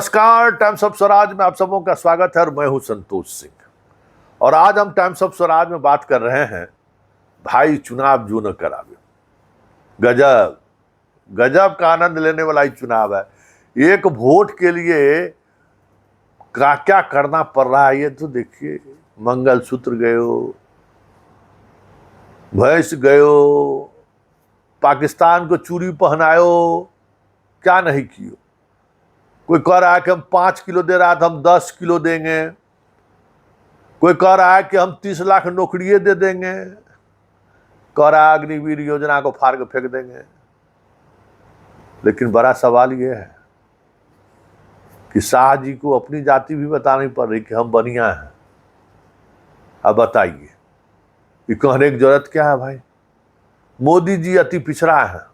नमस्कार, times of Swaraj में आप सबों का स्वागत है और मैं हूं संतोष सिंह। और आज हम टाइम्स ऑफ स्वराज में बात कर रहे हैं भाई चुनाव जो न करावे। गजब गजब का आनंद लेने वाला ही चुनाव है। एक वोट के लिए क्या क्या करना पड़ रहा है ये तो देखिए। मंगलसूत्र गयो, भैंस गयो, पाकिस्तान को चूड़ी पहनायो, क्या नहीं कियो। कोई कह रहा है कि हम 5 किलो दे रहा था, हम 10 किलो देंगे। कोई कह रहा है कि हम 30 लाख नौकरियां दे देंगे। कह रहा है अग्निवीर योजना को फाड़ के फेंक देंगे। लेकिन बड़ा सवाल यह है कि शाह जी को अपनी जाति भी बतानी पड़ रही कि हम बनिया हैं। अब बताइए, ये कहने की जरूरत क्या है भाई? मोदी जी अति पिछड़ा है,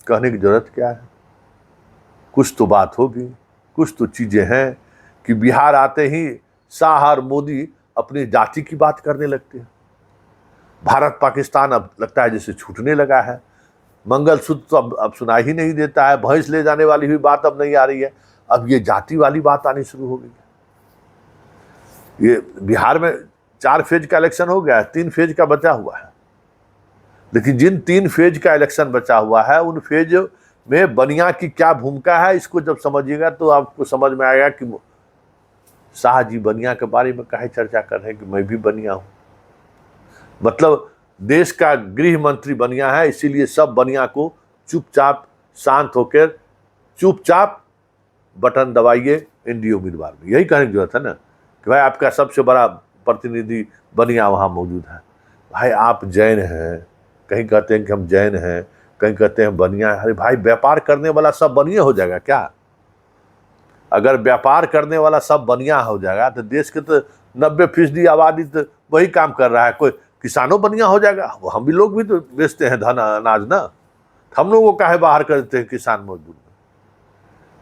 कहने की जरूरत क्या है? कुछ तो बात होगी, कुछ तो चीजें हैं कि बिहार आते ही शाह और मोदी अपनी जाति की बात करने लगते हैं। भारत पाकिस्तान अब लगता है जैसे छूटने लगा है। मंगलसूत्र तो अब सुनाई ही नहीं देता है। भैंस ले जाने वाली भी बात अब नहीं आ रही है। अब ये जाति वाली बात आनी शुरू हो गई है। ये बिहार में 4 फेज का इलेक्शन हो गया है, 3 फेज का बचा हुआ है। लेकिन जिन 3 फेज का इलेक्शन बचा हुआ है उन फेज में बनिया की क्या भूमिका है, इसको जब समझिएगा तो आपको समझ में आएगा कि शाह जी बनिया के बारे में काहे चर्चा कर रहे हैं कि मैं भी बनिया हूं। मतलब देश का गृह मंत्री बनिया है, इसीलिए सब बनिया को चुपचाप शांत होकर चुपचाप बटन दबाइए एनडीए उम्मीदवार में। यही कहने की जरूरत है ना कि भाई आपका सबसे बड़ा प्रतिनिधि बनिया वहां मौजूद है। भाई आप जैन हैं, कहीं कहते हैं कि हम जैन हैं, कहीं कहते हैं बनिया। अरे भाई, व्यापार करने वाला सब बनिया हो जाएगा क्या? अगर व्यापार करने वाला सब बनिया हो जाएगा तो देश के तो 90% आबादी तो वही काम कर रहा है। कोई किसानों बनिया हो जाएगा? हम भी लोग भी तो बेचते हैं धन अनाज ना, हम लोगों को काहे बाहर कर देते हैं किसान मजदूर।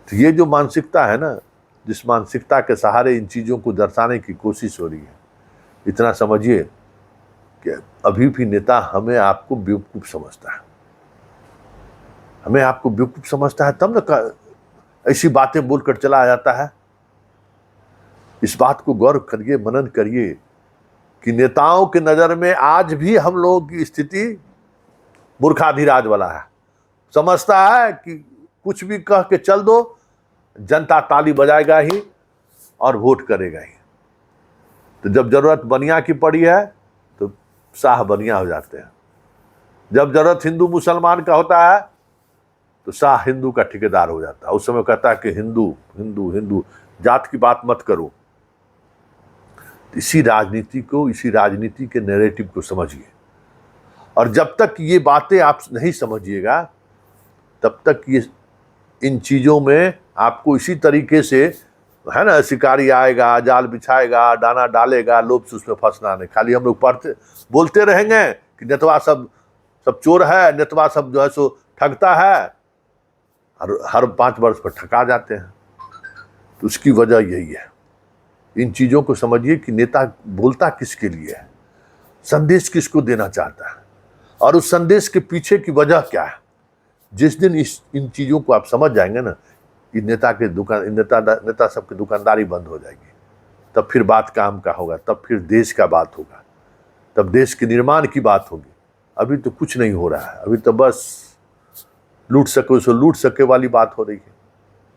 तो ये जो मानसिकता है ना, जिस मानसिकता के सहारे इन चीजों को दर्शाने की कोशिश हो रही है, इतना समझिए कि अभी भी नेता हमें आपको बेवकूफ समझता है। हमें आपको बेवकूफ समझता है तब न ऐसी बातें बोलकर चला जाता है। इस बात को गौर करिए, मनन करिए कि नेताओं की नजर में आज भी हम लोगों की स्थिति मूर्खाधिराज वाला है। समझता है कि कुछ भी कह के चल दो, जनता ताली बजाएगा ही और वोट करेगा ही। तो जब जरूरत बनिया की पड़ी है तो शाह बनिया हो जाते हैं। जब जरूरत हिंदू मुसलमान का होता है तो शाह हिंदू का ठेकेदार हो जाता है। उस समय कहता है कि हिंदू हिंदू हिंदू, जात की बात मत करो। इसी राजनीति के नैरेटिव को समझिए। और जब तक ये बातें आप नहीं समझिएगा तब तक ये इन चीजों में आपको इसी तरीके से है ना, शिकारी आएगा, जाल बिछाएगा, दाना डालेगा, लोभ से उसमें फंसना नहीं। खाली हम लोग बोलते रहेंगे कि नेतवा सब चोर है, नेतवा सब जो है सो ठगता है, और हर 5 वर्ष पर ठगा जाते हैं। तो उसकी वजह यही है। इन चीजों को समझिए कि नेता बोलता किसके लिए है, संदेश किसको देना चाहता है, और उस संदेश के पीछे की वजह क्या है। जिस दिन इन चीजों को आप समझ जाएंगे ना, नेता सबकी दुकानदारी बंद हो जाएगी। तब फिर बात काम का होगा, तब फिर देश का बात होगा, तब देश के निर्माण की बात होगी। अभी तो कुछ नहीं हो रहा है, अभी तो बस लूट सके वाली बात हो रही है।